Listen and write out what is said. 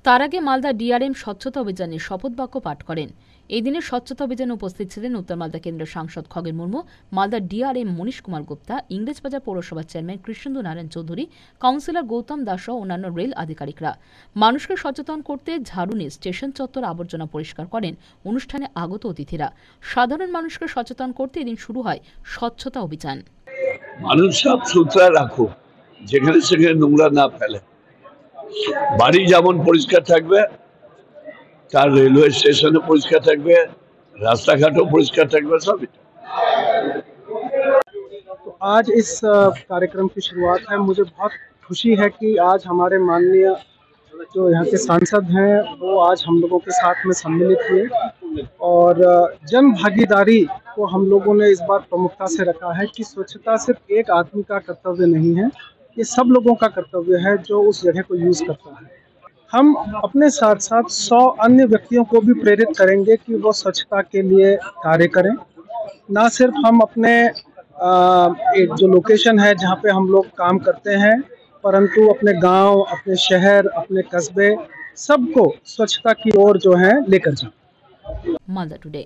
তার আগে মালদা ডিআরএম স্বচ্ছতা অভিযানে শপথ বাক্য পাঠ করেন। এই দিনের স্বচ্ছতা অভিযানে উপস্থিত ছিলেন উত্তর মালদা কেন্দ্রের সাংসদ খগেন মুর্মু, মালদা ডিআরএম মনীশ কুমার গুপ্তা, ইংরেজবাজার পৌরসভার চেয়ারম্যান কৃষ্ণেন্দু নারায়ণ চৌধুরী, কাউন্সিলর গৌতম দাস সহ অন্যান্য রেল আধিকারিকরা। মানুষকে সচেতন করতে ঝাড়ু নিয়ে স্টেশন চত্বর আবর্জনা পরিষ্কার করেন অনুষ্ঠানে আগত অতিথিরা। সাধারণ মানুষকে সচেতন করতে এদিন শুরু হয় স্বচ্ছতা অভিযান। মানুষ সাফ সুতরা রাখো, যেখানে সেখানে নোংরা না ফেলে। বাড়ি যেমন পরিষ্কার থাকবে, তার রেলওয়ে স্টেশনে পরিষ্কার থাকবে, रास्ताघाटों परिष्कार থাকবে सभी। तो आज इस कार्यक्रम की शुरुआत है। मुझे बहुत खुशी है कि आज हमारे माननीय जो यहाँ के सांसद हैं वो आज हम लोगों के साथ में सम्मिलित हुए और जन भागीदारी को हम लोगों ने इस बार प्रमुखता से रखा है कि स्वच्छता सिर्फ एक आदमी का कर्तव्य नहीं है, ये सब लोगों का कर्तव्य है जो उस जगह को यूज़ करता है। हम अपने साथ साथ 100 अन्य व्यक्तियों को भी प्रेरित करेंगे कि वो स्वच्छता के लिए कार्य करें। ना सिर्फ हम अपने एक जो लोकेशन है जहाँ पे हम लोग काम करते हैं, परंतु अपने गांव, अपने शहर, अपने कस्बे सबको स्वच्छता की ओर जो है लेकर जाएं। मालदा टुडे।